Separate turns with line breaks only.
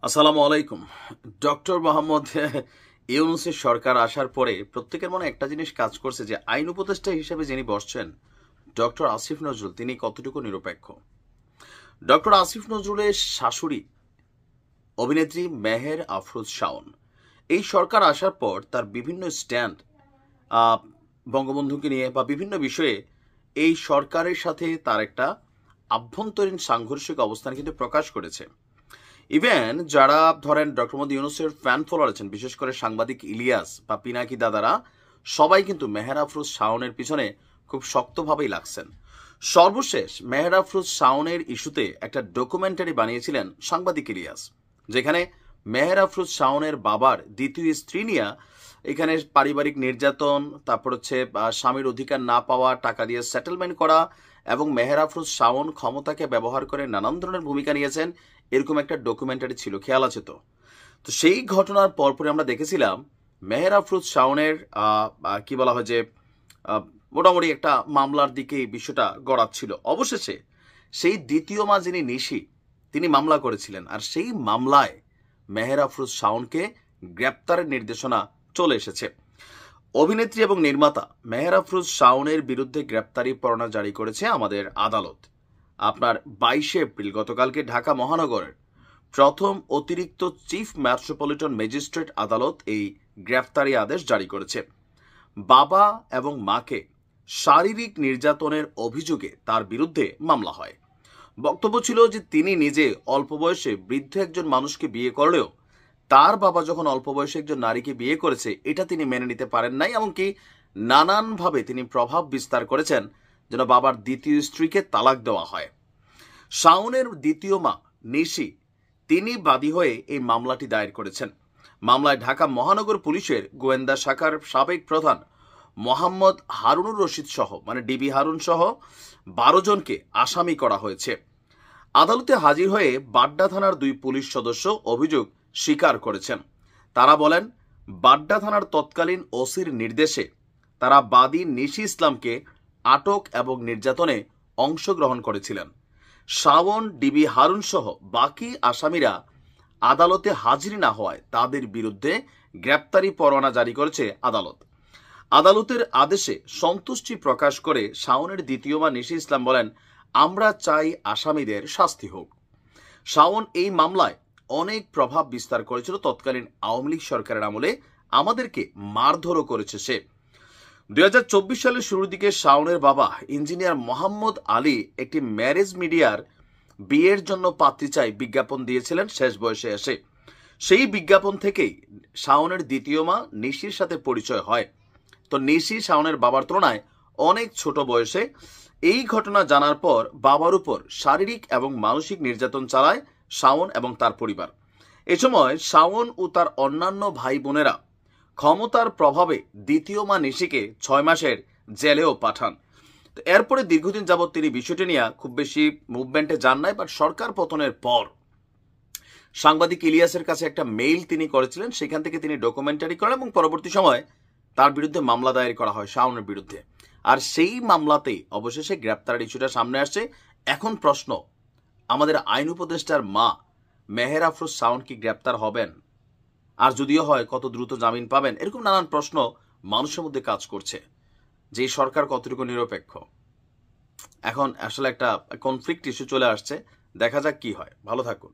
আসসালামু আলাইকুম। ডক্টর মোহাম্মদ ইউনূসের সরকার আসার পরে প্রত্যেকের মনে একটা জিনিস কাজ করছে যে আইন উপদেষ্টা হিসেবে যিনি বসছেন ডক্টর আসিফ নজরুল, তিনি কতটুকু নিরপেক্ষ। ডক্টর আসিফ নজরুলের শাশুড়ি অভিনেত্রী মেহের আফরোজ শাওন, এই সরকার আসার পর তার বিভিন্ন স্ট্যান্ড বঙ্গবন্ধুকে নিয়ে বা বিভিন্ন বিষয়ে এই সরকারের সাথে তার একটা আভ্যন্তরীণ সাংঘর্ষিক অবস্থান কিন্তু প্রকাশ করেছে। ইভেন যারা ধরেন ডক্টর মোহাম্মদ ইউনূসের ফ্যান ফলোয়ার আছেন, বিশেষ করে সাংবাদিক ইলিয়াস বা পিনাকি দাদারা, সবাই কিন্তু মেহের আফরোজ শাওনের পিছনে খুব শক্তভাবেই লাগছেন। সর্বশেষ মেহের আফরোজ শাওনের ইস্যুতে একটা ডকুমেন্টারি বানিয়েছিলেন সাংবাদিক ইলিয়াস, যেখানে মেহের আফরোজ শাওনের বাবার দ্বিতীয় স্ত্রী নিয়ে এখানে পারিবারিক নির্যাতন, তারপর হচ্ছে স্বামীর অধিকার না পাওয়া, টাকা দিয়ে সেটেলমেন্ট করা এবং মেহের আফরোজ শাওন ক্ষমতাকে ব্যবহার করে নানান ধরনের ভূমিকা নিয়েছেন, এরকম একটা ডকুমেন্টারি ছিল, খেয়াল আছে তো? তো সেই ঘটনার পরপরে আমরা দেখেছিলাম মেহের আফরোজ শাওনের কি বলা হয় যে মোটামুটি একটা মামলার দিকে এই বিষয়টা গড়াচ্ছিল। অবশেষে সেই দ্বিতীয় মা যিনি নিশি, তিনি মামলা করেছিলেন, আর সেই মামলায় মেহের আফরোজ শাওনকে গ্রেপ্তারের নির্দেশনা চলে এসেছে। অভিনেত্রী এবং নির্মাতা মেহের আফরোজ শাওনের বিরুদ্ধে গ্রেপ্তারি পরোয়ানা জারি করেছে আমাদের আদালত। আপনার 22 এপ্রিল গতকালকে ঢাকা মহানগরের প্রথম অতিরিক্ত চিফ মেট্রোপলিটন ম্যাজিস্ট্রেট আদালত এই গ্রেফতারি আদেশ জারি করেছে। বাবা এবং মাকে শারীরিক নির্যাতনের অভিযোগে তার বিরুদ্ধে মামলা হয়। বক্তব্য ছিল যে তিনি নিজে অল্প বয়সে বৃদ্ধ একজন মানুষকে বিয়ে করলেও তার বাবা যখন অল্প বয়সে একজন নারীকে বিয়ে করেছে এটা তিনি মেনে নিতে পারেন নাই, এমনকি নানানভাবে তিনি প্রভাব বিস্তার করেছেন যেন বাবার দ্বিতীয় স্ত্রীকে তালাক দেওয়া হয়। শাওনের দ্বিতীয় মা নিশি, তিনি বাদী হয়ে এই মামলাটি দায়ের করেছেন। মামলায় ঢাকা মহানগর পুলিশের গোয়েন্দা শাখার সাবেক প্রধান মোহাম্মদ হারুনুর রশিদ সহ, মানে ডিবি হারুন সহ 12 জনকে আসামি করা হয়েছে। আদালতে হাজির হয়ে বাড্ডা থানার 2 পুলিশ সদস্য অভিযোগ স্বীকার করেছেন। তারা বলেন, বাড্ডা থানার তৎকালীন ওসির নির্দেশে তারা বাদী নিশি ইসলামকে আটক এবং নির্যাতনে অংশগ্রহণ করেছিলেন। শাওন, ডিবি হারুন সহ বাকি আসামিরা আদালতে হাজির না হওয়ায় তাদের বিরুদ্ধে গ্রেপ্তারি পরোয়ানা জারি করেছে আদালত। আদালতের আদেশে সন্তুষ্টি প্রকাশ করে শাওনের দ্বিতীয় মা নিশি ইসলাম বলেন, আমরা চাই আসামিদের শাস্তি হোক। শাওন এই মামলায় অনেক প্রভাব বিস্তার করেছিল তৎকালীন আওয়ামী লীগ সরকারের আমলে, আমাদেরকে মারধরও করেছে সে। 2024 সালের শুরুর দিকে শাওনের বাবা ইঞ্জিনিয়ার মোহাম্মদ আলী একটি ম্যারেজ মিডিয়ার বিয়ের জন্য পাত্রী চাই বিজ্ঞাপন দিয়েছিলেন শেষ বয়সে এসে। সেই বিজ্ঞাপন থেকেই শাওনের দ্বিতীয় মা নিশির সাথে পরিচয় হয়। তো নিশি শাওনের বাবার তুলনায় অনেক ছোট বয়সে। এই ঘটনা জানার পর বাবার উপর শারীরিক এবং মানসিক নির্যাতন চালায় শাওন এবং তার পরিবার। এ সময় শাওন ও তার অন্যান্য ভাই বোনেরা ক্ষমতার প্রভাবে দ্বিতীয় মা নিশিকে 6 মাসের জেলেও পাঠান। তো এরপরে দীর্ঘদিন যাবৎ তিনি বিষয়টি নিয়ে খুব বেশি মুভমেন্টে যান নাই, বাট সরকার পতনের পর সাংবাদিক ইলিয়াসের কাছে একটা মেইল তিনি করেছিলেন, সেখান থেকে তিনি ডকুমেন্টারি করেন এবং পরবর্তী সময় তার বিরুদ্ধে মামলা দায়ের করা হয় শাওনের বিরুদ্ধে। আর সেই মামলাতেই অবশেষে গ্রেপ্তারের ইস্যুটা সামনে আসছে। এখন প্রশ্ন, আমাদের আইন উপদেষ্টার মা মেহের আফরোজ শাওন কি গ্রেপ্তার হবেন? আর যদিও হয় কত দ্রুত জামিন পাবেন? এরকম নানান প্রশ্ন মানুষের মধ্যে কাজ করছে যে সরকার কতটুকু নিরপেক্ষ। এখন আসলে একটা কনফ্লিক্ট ইস্যু চলে আসছে, দেখা যাক কি হয়। ভালো থাকুন।